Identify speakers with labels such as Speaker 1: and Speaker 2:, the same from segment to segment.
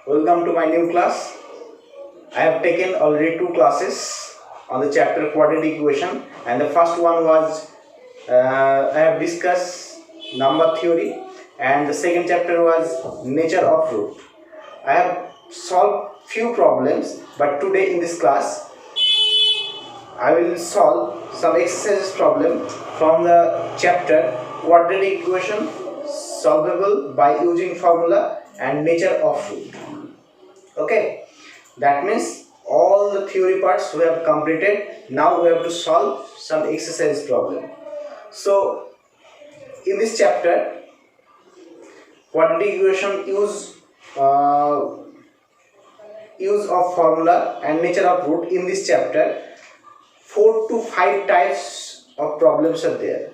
Speaker 1: Welcome to my new class. I have taken already two classes on the chapter Quadratic Equation, and the first one was I have discussed number theory, and the second chapter was nature of root. I have solved few problems, but today in this class I will solve some exercises problem from the chapter Quadratic Equation solvable by using formula and nature of root. Okay, that means all the theory parts we have completed. Now we have to solve some exercise problem. So in this chapter, quadratic equation use of formula and nature of root. In this chapter, 4 to 5 types of problems are there.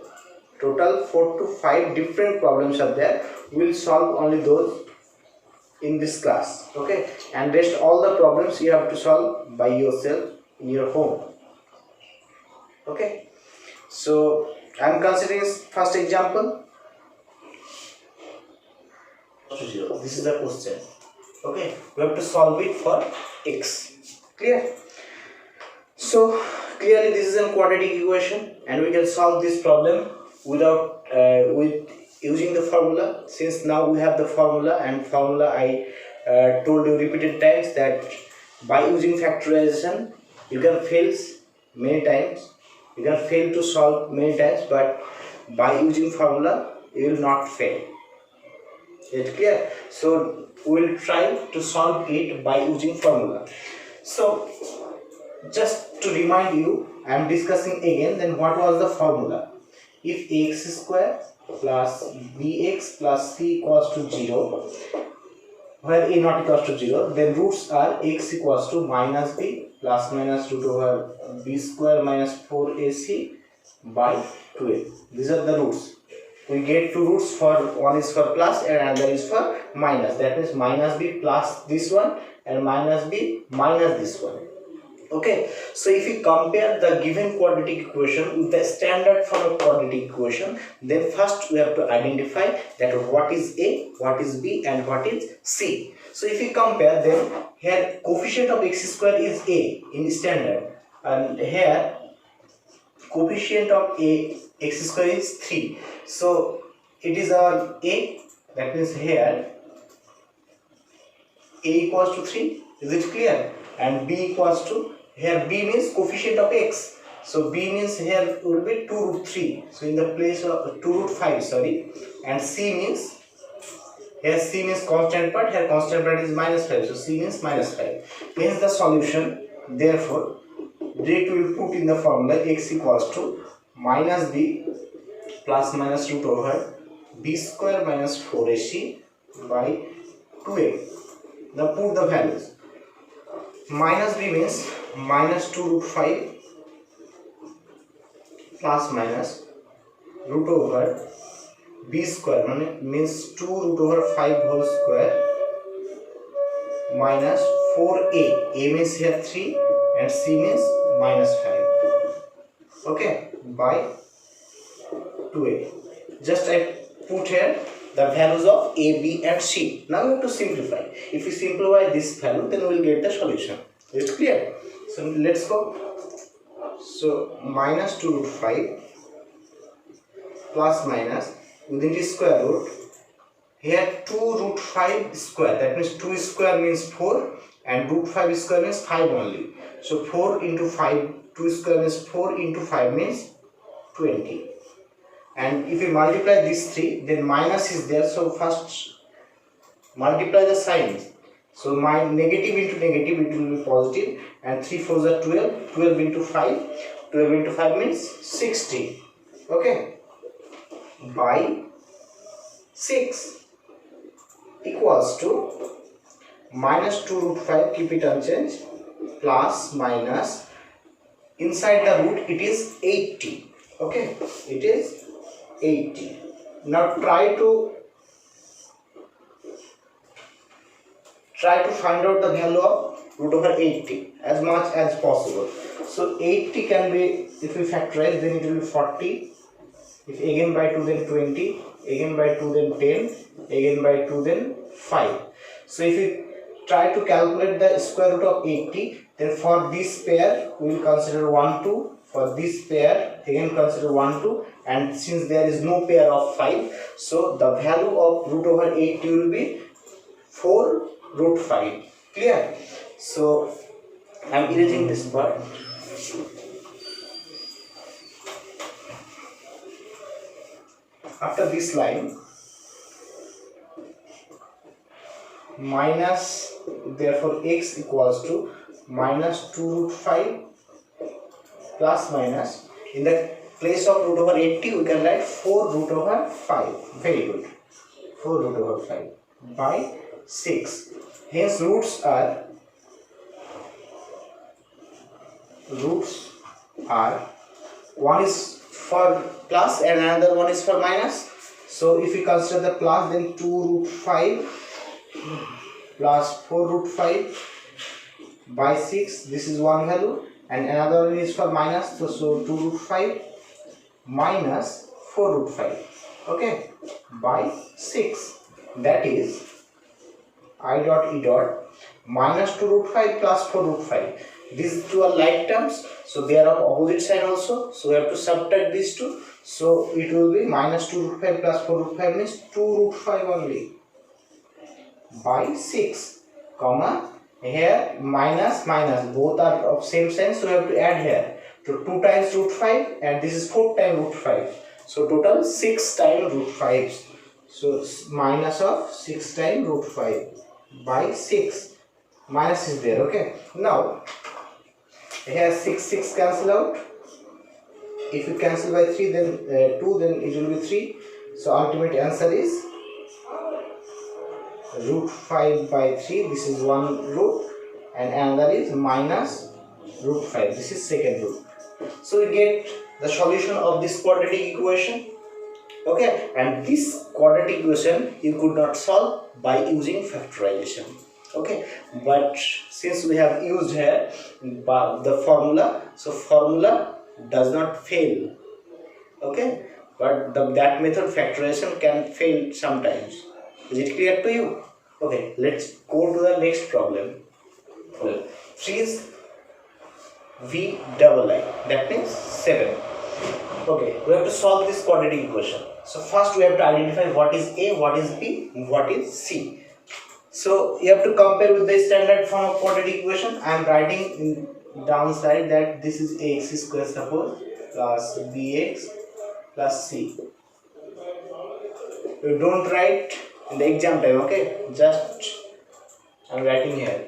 Speaker 1: Total 4 to 5 different problems are there. We will solve only those in this class. Okay, and rest all the problems you have to solve by yourself in your home. Okay, so I am considering first example. This is the question. Okay, we have to solve it for x. Clear? So clearly this is a quadratic equation, and we can solve this problem without with using the formula. Since now we have the formula, and formula I told you repeated times that by using factorization you can fail many times, you can fail to solve many times, but by using formula you will not fail. Is it clear? So we will try to solve it by using formula. So just to remind you, I am discussing again. Then what was the formula? If ax square plus bx plus c equals to 0, where a not equals to 0, then roots are x equals to minus b plus minus root over b square minus 4ac by 2a. These are the roots. We get two roots, for one is for plus and another is for minus. That means minus b plus this one and minus b minus this one. Okay, so if we compare the given quadratic equation with the standard form of quadratic equation, then first we have to identify that what is a, what is b, and what is c. So if we compare, then here coefficient of x square is a in standard, and here coefficient of a x square is 3. So it is our a, that means here a equals to 3. Is it clear? And b equals to, here b means coefficient of x, so b means here will be 2 root 3, so in the place of 2 root 5, sorry. And c means, here c means constant part, here constant part is minus 5, so c means minus 5. Hence the solution. Therefore direct we will put in the formula x equals to minus b plus minus root over b square minus 4ac by 2a. Now put the values. Minus b means minus 2 root 5 plus minus root over b square, means 2 root over 5 whole square minus 4a. A means here 3 and c means minus 5. Okay, by 2a. Just I put here the values of a, b and c. Now we have to simplify. If we simplify this value, then we will get the solution. Is it clear? So let's go. So minus 2 root 5 plus minus within the square root. Here 2 root 5 square, that means 2 square means 4 and root 5 square means 5 only. So 4 into 5, 2 square means 4 into 5 means 20. And if we multiply these 3, then minus is there, so first multiply the signs. So my negative into negative, it will be positive, and 3 4s are 12, 12 into 5, 12 into 5 means 60. Okay, by 6 equals to minus 2 root 5, keep it unchanged, plus minus, inside the root it is 80. Okay, it is 80. Now try to find out the value of root over 80 as much as possible. So 80 can be, if we factorize, then it will be 40. If again by 2, then 20. Again by 2, then 10. Again by 2, then 5. So if we try to calculate the square root of 80, then for this pair we will consider 1 2, for this pair again consider 1 2, and since there is no pair of 5, so the value of root over 80 will be 4 root 5. Clear? So I am erasing this part. After this line, minus, therefore x equals to minus 2 root 5 plus minus, in the place of root over 80 we can write 4 root over 5. Very good. 4 root over 5 by 6. Hence roots are one is for plus and another one is for minus. So if we consider the plus, then 2 root 5 plus 4 root 5 by 6, this is one value, and another one is for minus, so 2 root 5 minus 4 root 5, okay, by 6. That is I dot e dot minus 2 root 5 plus 4 root 5. These two are like terms, so they are of opposite sign also, so we have to subtract these two. So it will be minus 2 root 5 plus 4 root 5 means 2 root 5 only by 6, comma, here minus minus, both are of same sign, so we have to add here. So 2 times root 5 and this is 4 times root 5, so total 6 times root 5. So minus of 6 times root 5 by 6, minus is there, okay. Now here 6 cancel out. If you cancel by 3, then 2, then it will be 3. So ultimate answer is root 5 by 3. This is one root, and another is minus root 5. This is second root. So we get the solution of this quadratic equation, okay. And this quadratic equation you could not solve by using factorization, okay, but since we have used here the formula, so formula does not fail, okay, but that method factorization can fail sometimes. Is it clear to you? Okay, let's go to the next problem. 3 is v double I, that means 7. Okay, we have to solve this quadratic equation. So first we have to identify what is a, what is b, what is c. So you have to compare with the standard form of quadratic equation. I am writing in downside that this is ax square suppose plus bx plus c. You don't write in the exam time, okay, just I am writing here.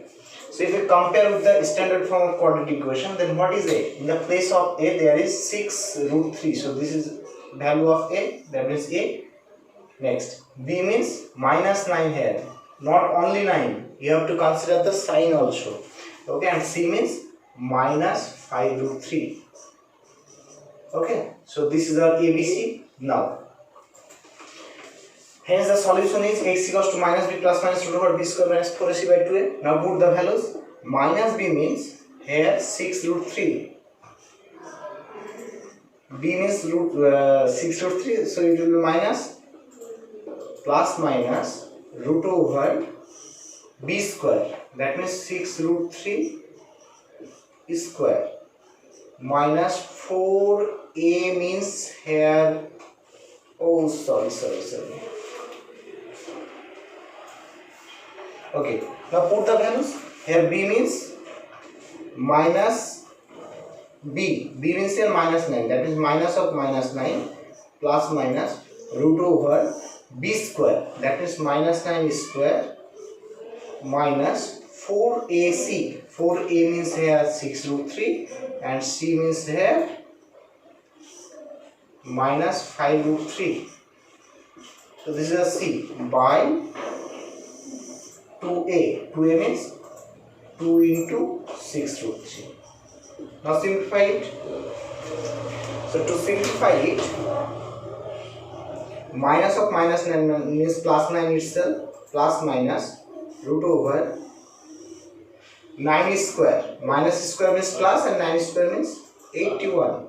Speaker 1: So if you compare with the standard form of quadratic equation, then what is a? In the place of a there is 6 root 3, so this is value of a, that means a. Next, b means minus 9 here, not only 9, you have to consider the sign also, okay, and c means minus 5 root 3, okay. So this is our ABC. Now hence the solution is x equals to minus b plus minus root over b square minus 4ac by 2a. Now put the values. Minus b means here 6 root 3, b means 6 root 3, so it will be minus plus minus root over b square, that means 6 root 3 square minus 4a means here, oh sorry. Okay, now put the values. Here b means minus b means here minus 9, that is minus of minus 9 plus minus root over b square, that is minus 9 square minus 4ac. 4a means here 6 root 3 and c means here minus 5 root 3. So this is a c by 2a. 2a means 2 into 6 root 3. Now simplify it. So to simplify it, minus of minus 9 means plus 9 itself, plus minus root over 9 square. Minus square means plus and 9 square means 81.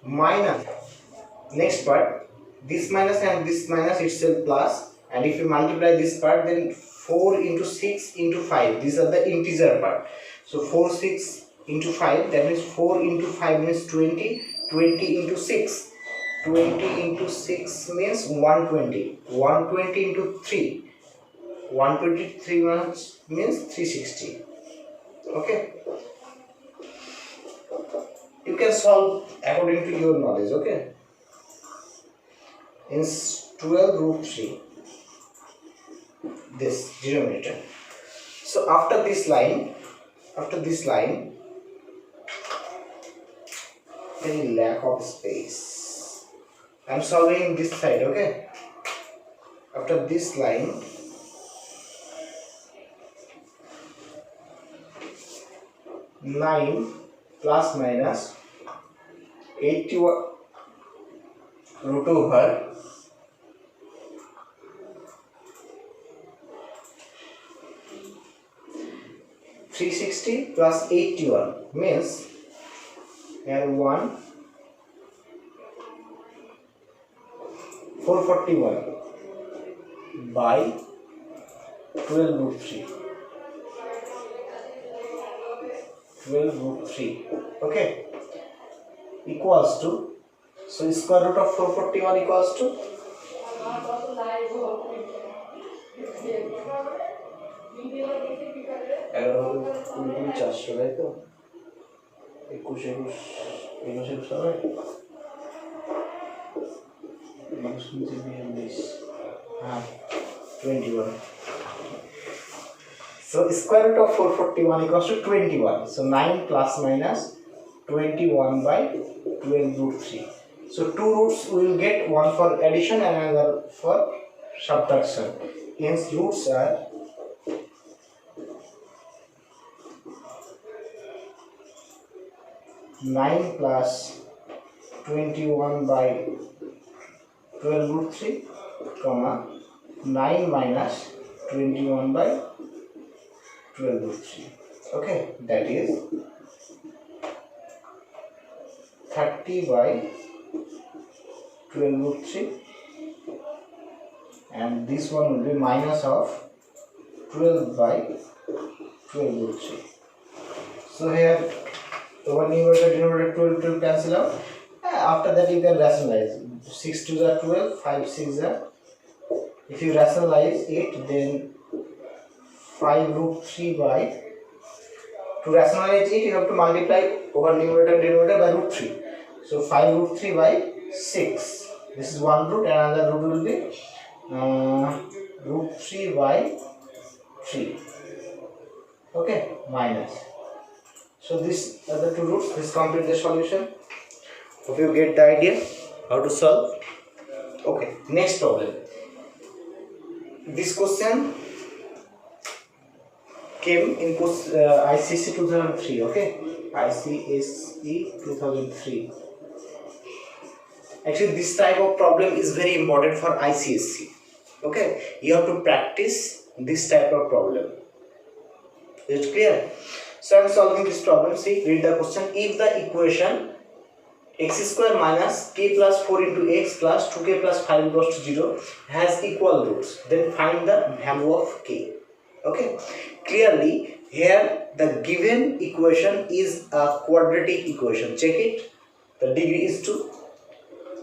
Speaker 1: Minus, next part, this minus and this minus itself plus, and if you multiply this part, then 4 into 6 into 5, these are the integer part. So 4 6 into 5, that means 4 into 5 means 20, 20 into 6, 20 into 6 means 120, 120 into 3, 123 means 360. Okay, you can solve according to your knowledge. Okay, in 12 root 3, this denominator. So after this line, very lack of space, I am solving this side. Okay, after this line, 9 plus minus 81 root over 360 plus 81 means here 1 441 by 12 root 3. 12 root 3. Okay, equals to, so square root of 441 equals to 400 তাই তো 21 হবে 21. So square root of 441 equals to 21. So 9 plus minus 21 by 12 root 3. So two roots we will get, one for addition and another for subtraction. Hence roots are 9 plus 21 by 12 root 3, comma 9 minus 21 by 12 root 3. Okay, that is 30 by 12 root 3, and this one will be minus of 12 by 12 root 3. So here one numerator denominator 12 cancel out. After that you can rationalize. 6 2s are 12, 5 6s are, if you rationalize it, then 5 root 3 by, to rationalize it you have to multiply over numerator and denominator by root 3. So 5 root 3 by 6, this is one root, and another root will be root 3 by 3. Okay, minus. So these are the two roots. This complete the solution. Hope you get the idea how to solve. Okay, next problem. This question came in ICC 2003. Okay, ICSE 2003. Actually, this type of problem is very important for ICSC. Okay, you have to practice this type of problem. Is it clear? So I am solving this problem. See, read the question. If the equation x square minus k plus 4 into x plus 2k plus 5 equals to 0 has equal roots, then find the value of k. Okay, clearly here the given equation is a quadratic equation. Check it. The degree is 2.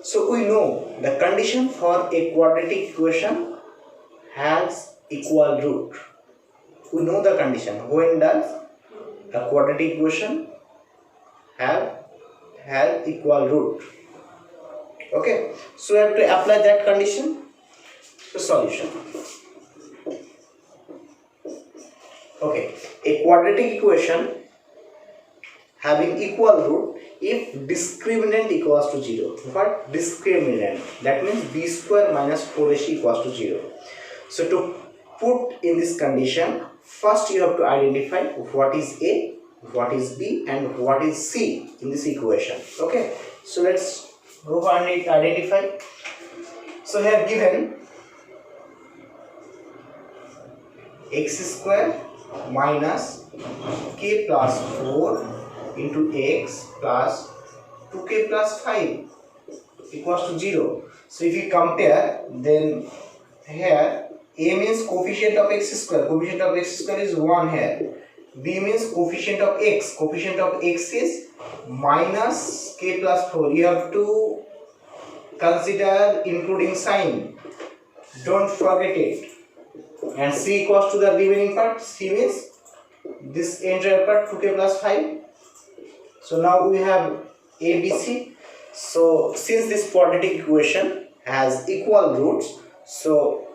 Speaker 1: So we know the condition for a quadratic equation has equal root. We know the condition. When does a quadratic equation have equal root? Okay, so we have to apply that condition. So solution. Okay, a quadratic equation having equal root if discriminant equals to 0. What discriminant? That means b square minus 4ac equals to 0. So to put in this condition, first you have to identify what is a, what is b, and what is c in this equation. Okay, so let's go and identify. So here given x square minus k plus 4 into x plus 2k plus 5 equals to 0. So if you compare, then here A means coefficient of x square. Coefficient of x square is 1 here. B means coefficient of x. Coefficient of x is minus k plus 4. You have to consider including sign. Don't forget it. And c equals to the remaining part. C means this entire part 2k plus 5. So now we have A, B, C. So since this quadratic equation has equal roots, so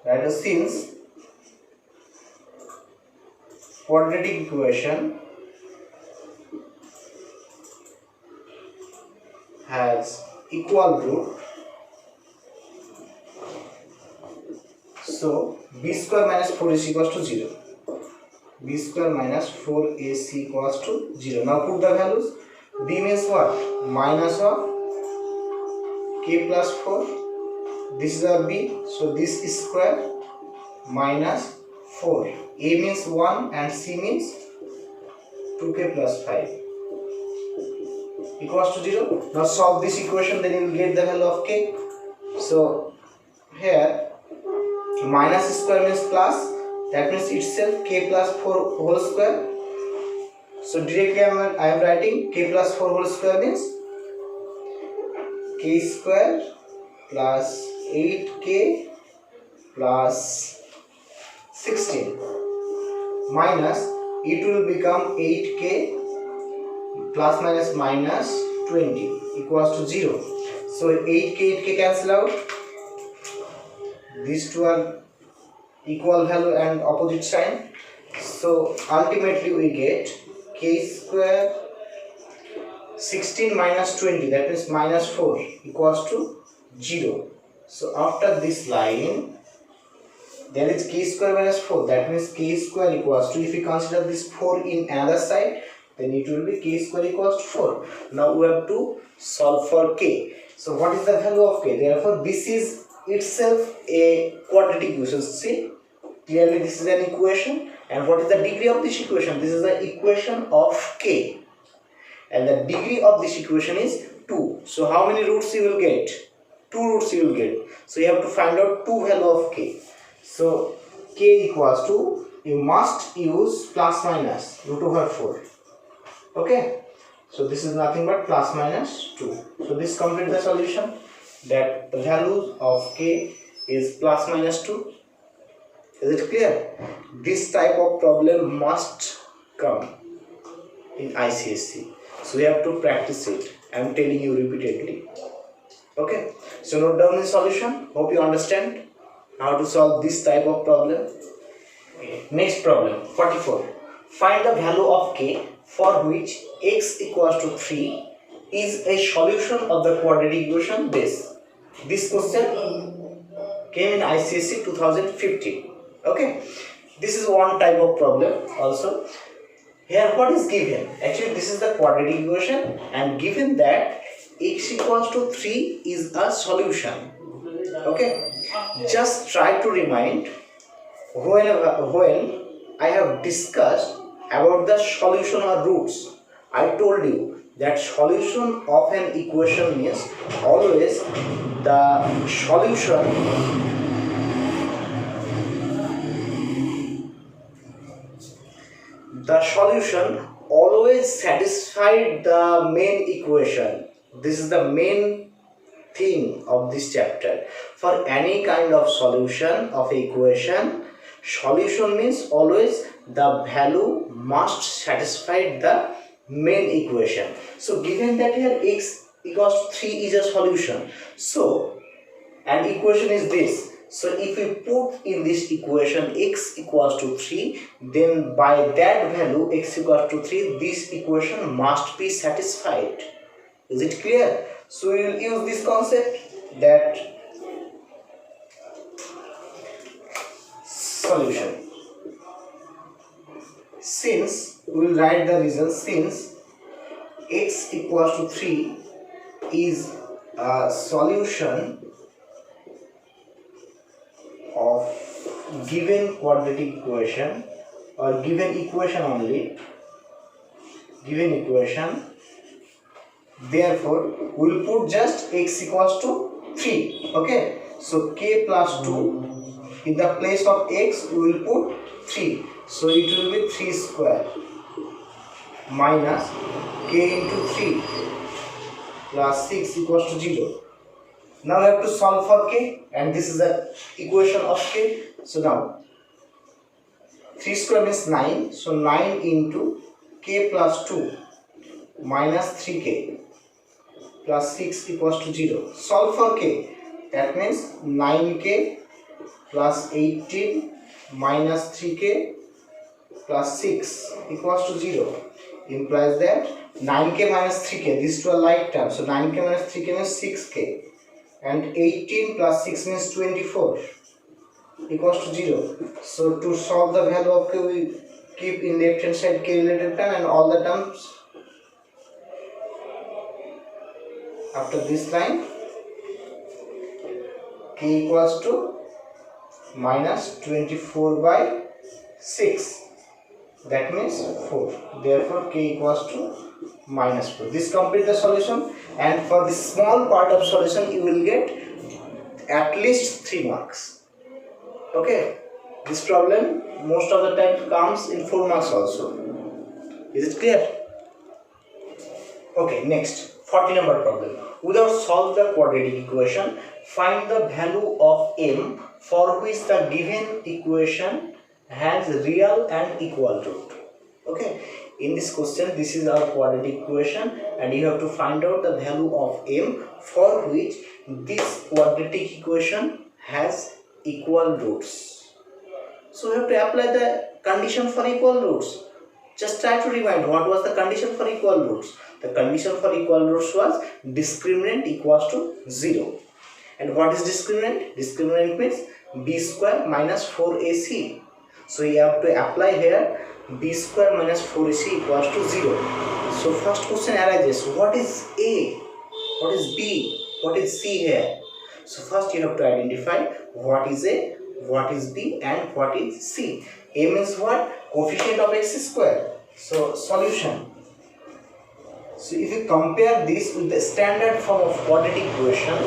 Speaker 1: that is since quadratic equation has equal root, so b square minus 4 is equals to 0. B square minus 4ac equals to 0. Now put the values. B means what? Minus of k plus 4. This is a b, so this is square minus 4. A means 1 and C means 2k plus 5 equals to 0. Now solve this equation, then you will get the value of k. So here minus square means plus, that means itself k plus 4 whole square. So directly I am writing k plus 4 whole square means k square plus 8k plus 16 minus it will become 8k plus minus minus 20 equals to 0. So 8k cancel out. These two are equal value and opposite sign. So ultimately we get k square 16 minus 20, that means minus 4 equals to 0. So after this line there is k square minus 4, that means k square equals to, if we consider this 4 in another side, then it will be k square equals to 4. Now we have to solve for k. So what is the value of k? Therefore this is itself a quadratic equation. See, clearly this is an equation, and what is the degree of this equation? This is the equation of k, and the degree of this equation is 2. So how many roots you will get? 2 roots you will get. So you have to find out 2 value of k. So k equals to, you must use plus minus root over 4. Okay, so this is nothing but plus minus 2. So this completes the solution, that the value of k is plus minus 2. Is it clear? This type of problem must come in ICSE. So we have to practice it. I am telling you repeatedly. Okay, so note down the solution. Hope you understand how to solve this type of problem. Next problem, 44. Find the value of k for which x equals to 3 is a solution of the quadratic equation base. This question came in ICSE 2015. Okay, this is one type of problem also. Here what is given? Actually this is the quadratic equation, and given that x equals to 3 is a solution. Okay, just try to remind when I have discussed about the solution or roots. I told you that solution of an equation means always the solution always satisfied the main equation. This is the main thing of this chapter. For any kind of solution of equation, solution means always the value must satisfy the main equation. So given that here x equals to 3 is a solution, so an equation is this. So if we put in this equation x equals to 3, then by that value x equals to 3, this equation must be satisfied. Is it clear? So we will use this concept, that solution. Since we will write the reason, since x equals to 3 is a solution of given quadratic equation, or given equation only, given equation, therefore we will put just x equals to 3. Okay, So k plus 2, in the place of x we will put 3, so it will be 3 square minus k into 3 plus 6 equals to 0. Now we have to solve for k, and this is the equation of k. So now 3 square means 9, so 9 into k plus 2 minus 3k plus 6 equals to 0. Solve for k, that means 9k plus 18 minus 3k plus 6 equals to 0, implies that 9k minus 3k, these two are like terms, so 9k minus 3k means 6k, and 18 plus 6 means 24 equals to 0. So to solve the value of k, we keep in left hand side k related term and all the terms after this line. K equals to minus 24 by 6, that means 4. Therefore k equals to minus 4. This completes the solution, and for the small part of solution you will get at least 3 marks. Okay, this problem most of the time comes in 4 marks also. Is it clear? Okay, next 40 number problem. Without solve the quadratic equation, find the value of m for which the given equation has real and equal root. Okay, in this question this is our quadratic equation, and you have to find out the value of m for which this quadratic equation has equal roots. So we have to apply the condition for equal roots. Just try to remind what was the condition for equal roots. The condition for equal roots was discriminant equals to 0. And what is discriminant? Discriminant means b square minus 4ac. So you have to apply here b square minus 4ac equals to 0. So first question arises, what is a, what is b, what is c here? So first you have to identify what is a, what is b, and what is c. A means what? Coefficient of x square. So solution. So if you compare this with the standard form of quadratic equation,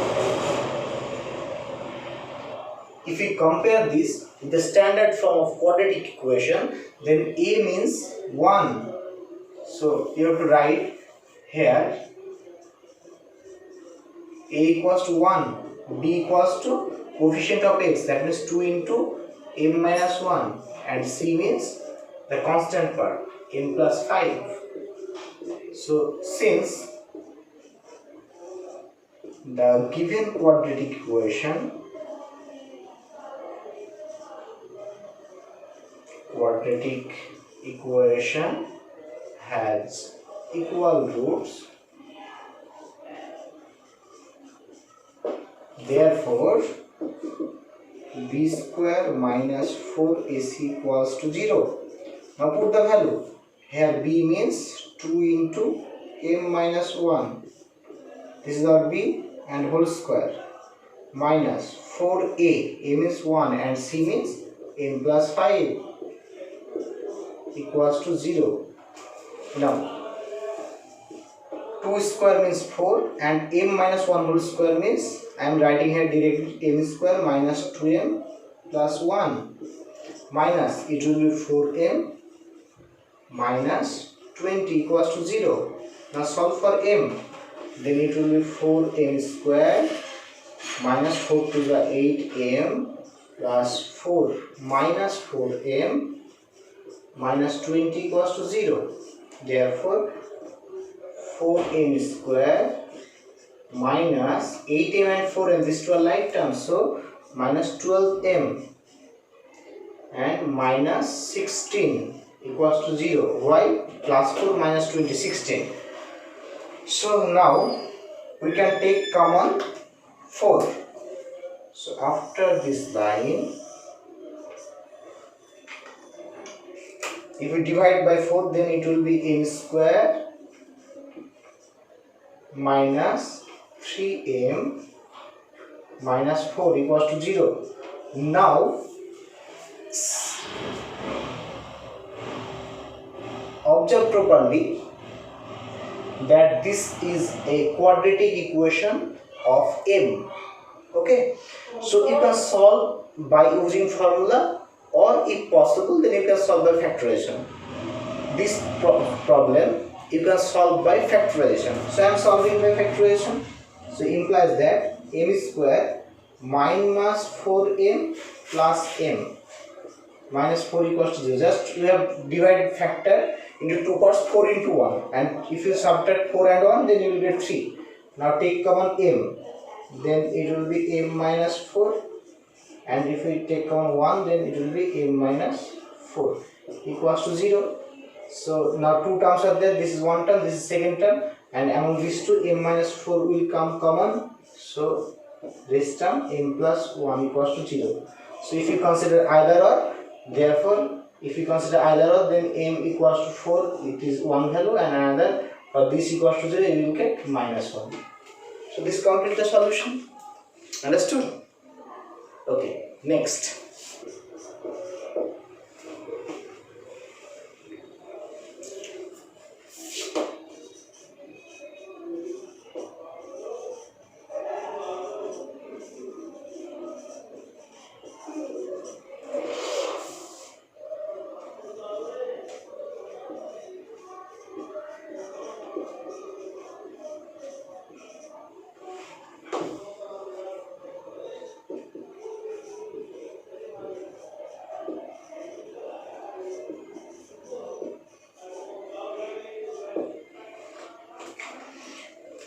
Speaker 1: if we compare this with the standard form of quadratic equation, then a means 1. So you have to write here a equals to 1, b equals to coefficient of x, that means 2 into m minus 1, and c means the constant part, n plus 5. So since the given quadratic equation has equal roots, therefore b square minus 4ac equals to 0. Now put the value. Here b means 2 into m minus 1. This is our b and whole square. Minus 4a. A means 1 and c means m plus 5 equals to 0. Now 2 square means 4 and m minus 1 whole square means, I am writing here directly m square minus 2m plus 1 minus, it will be 4m minus 20 equals to 0. Now solve for m, then it will be 4m square minus 4 to the 8m plus 4 minus 4m minus 20 equals to 0. Therefore 4m square minus 8m and 4m, these two are like terms, so minus 12m and minus 16 equals to 0. Why? Plus 4 minus 20, 16. So now we can take common 4. So after this line, if we divide by 4, then it will be m square minus 3m minus 4 equals to 0. Now observe properly that this is a quadratic equation of m. Okay, so you can solve by using formula, or if possible then you can solve by factorization. This problem you can solve by factorization. So I am solving by factorization. So implies that m square minus 4m plus m minus 4 equals to 0. Just we have divided factor into two parts, 4 into 1, and if you subtract 4 and 1 then you will get 3. Now take common m, then it will be m minus 4, and if we take common 1 then it will be m minus 4 equals to 0. So now two terms are there, this is one term, this is second term, and among these two m minus 4 will come common, so this term m plus 1 equals to 0. So if you consider either or, therefore if you consider either or, then m equals to 4, it is one value, and another for this equals to 0, you will get minus 1. So this completes the solution. Understood? Okay, next.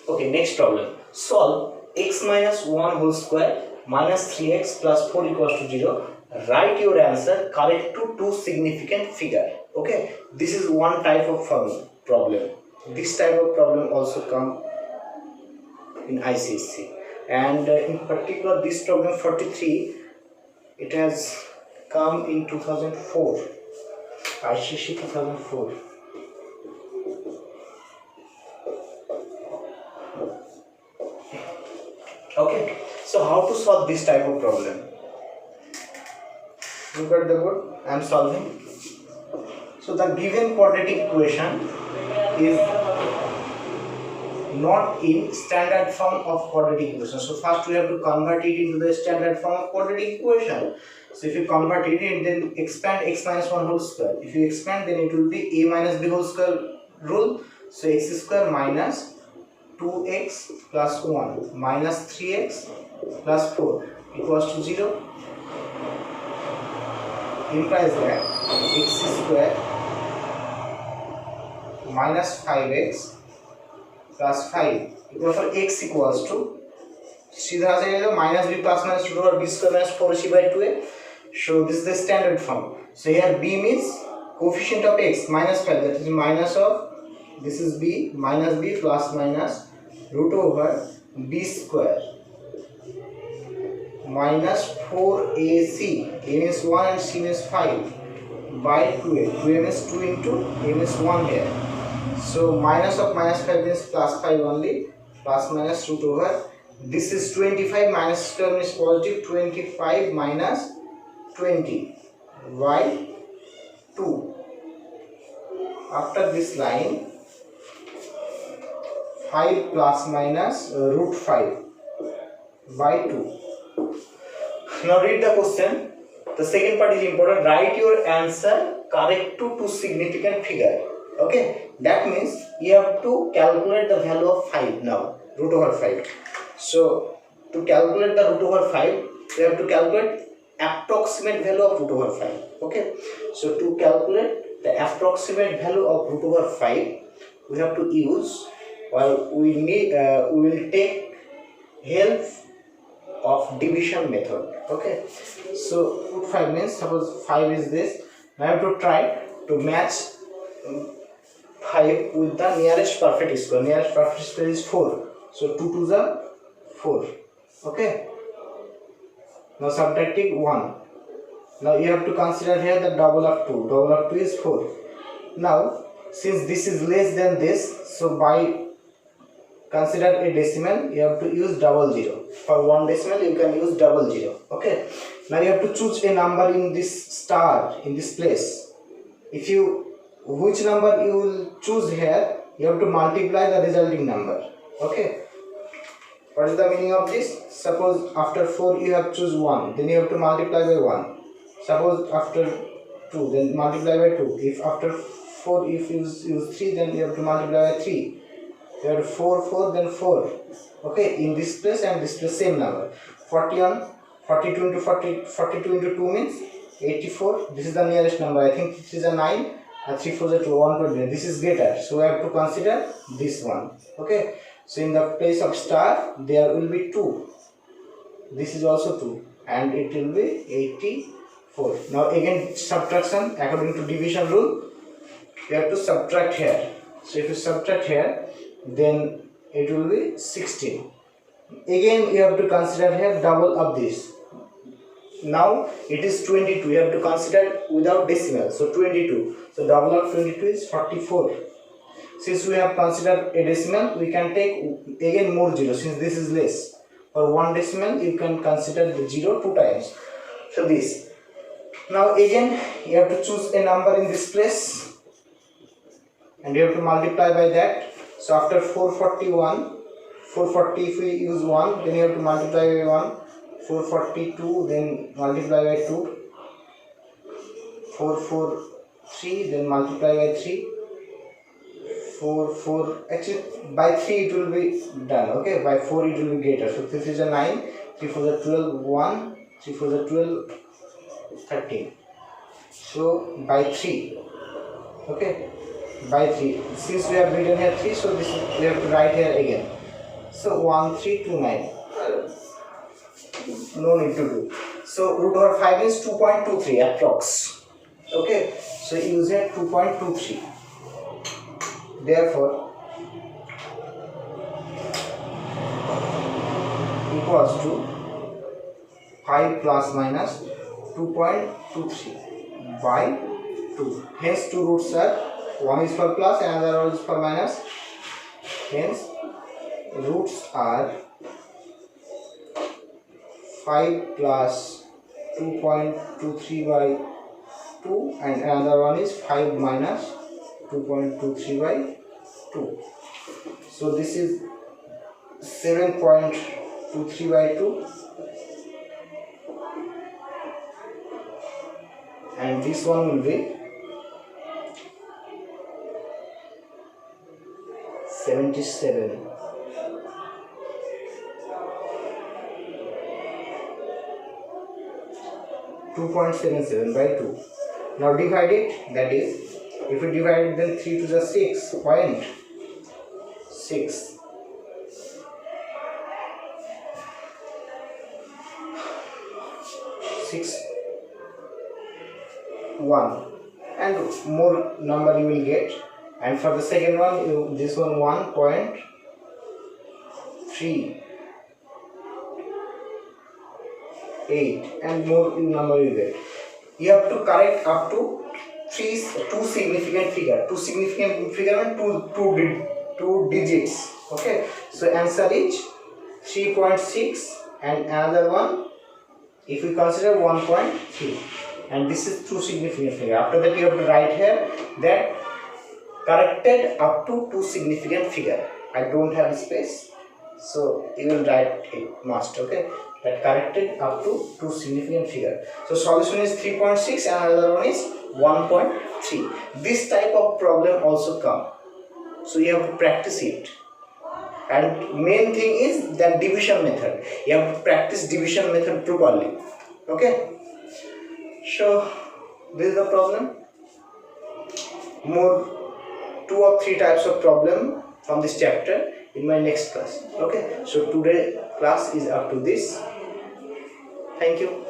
Speaker 1: Okay, next problem. Solve x minus 1 whole square minus 3x plus 4 equals to 0. Write your answer correct to two significant figure. Okay, this is one type of problem. This type of problem also come in ICSC, and in particular this problem 43, it has come in 2004, ICSC 2004. Okay, so how to solve this type of problem? Look at the board, I am solving. So the given quadratic equation is not in standard form of quadratic equation. So first we have to convert it into the standard form of quadratic equation. So if you convert it and then expand x minus 1 whole square. If you expand, then it will be a minus b whole square rule. So x square minus 2x plus 1 minus 3x plus 4 equals to 0, implies that x square minus 5x plus 5 equals to x equals to सीधा से minus b plus minus 2 or b square minus 4c by 2a. So this is the standard form. So here b means coefficient of x minus 5, that is minus of, this is b minus b plus minus root over b square minus 4ac, a means 1 and c means 5 by 2a. 2a means 2 into a means 1 here. So minus of minus 5 means plus 5 only, plus minus root over, this is 25 minus square means positive, 25 minus 20 by 2. After this line, 5 plus minus root 5 by 2. Now read the question. The second part is important. Write your answer correct to two significant figure. Okay, that means you have to calculate the value of 5 now, root over 5. So to calculate the root over 5, we have to calculate approximate value of root over 5. Okay, so to calculate the approximate value of root over 5, we have to use, well, we will take help of division method. Okay, so root 5 means, suppose 5 is this, now I have to try to match 5 with the nearest perfect square. Nearest perfect square is 4, so 2 to the 4. Okay, now subtracting 1. Now you have to consider here the double of 2. Double of 2 is 4. Now since this is less than this, so by consider a decimal, you have to use double zero. For one decimal you can use double zero. Okay, now you have to choose a number in this star, in this place. If you, which number you will choose here, you have to multiply the resulting number. Okay, What is the meaning of this? Suppose after 4 you have choose 1, then you have to multiply by 1. Suppose after 2, then multiply by 2. If after 4 if you use 3, then you have to multiply by 3. You have 4, 4, then 4. Okay, in this place and this place same number. 42 into 42 into 2 means 84. This is the nearest number. I think this is a 9. 3 4 is 2, 120. This is greater. So we have to consider this one. Okay. So in the place of star, there will be 2. This is also 2. And it will be 84. Now again subtraction according to division rule. You have to subtract here. So if you subtract here, then it will be 16. Again you have to consider here double of this. Now it is 22. You have to consider without decimal. So 22. So double of 22 is 44. Since we have considered a decimal, we can take again more zero since this is less. For one decimal, you can consider the 0 2 times. So this. Now again, you have to choose a number in this place, and you have to multiply by that. So after 441, 440 if we use 1, then you have to multiply by 1. 442, then multiply by 2. 443, then multiply by 3. 4 actually by 3 it will be done. Okay, by 4 it will be greater. So this is a 9. 3 4 the 12, 1. 3 4 the 12, 13. So by 3. Okay, by 3. Since we have written here 3, so this is, we have to write here again. So 1329. No need to do. So root over 5 is 2.23 approx. Okay, so use here 2.23. Therefore equals to 5 plus minus 2.23 by 2. Hence two roots are, one is for plus and another one is for minus. Hence roots are 5 plus 2.23 by 2 and another one is 5 minus 2.23 by 2. So this is 7.23 by 2 and this one will be 77. 2.77 by 2. Now divide it, that is, if you divide it, then 3 to the 6.6. 6 1 and more number you will get, and for the second one this one 1.38 and more number you get. You have to correct up to two significant figure. Two significant figure and two digits. Okay, so answer is 3.6 and another one if we consider 1.3, and this is two significant figure. After that you have to write here that corrected up to two significant figure. I don't have space, so you will write it must. Okay, that corrected up to two significant figure. So solution is 3.6 and another one is 1.3. This type of problem also come, so you have to practice it. And main thing is that division method. You have to practice division method properly. Okay, so this is the problem. More 2 or 3 types of problem from this chapter in my next class. Okay, so today class is up to this. Thank you.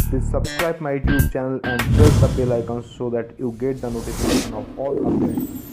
Speaker 2: Please subscribe my YouTube channel and press the bell icon so that you get the notification of all updates.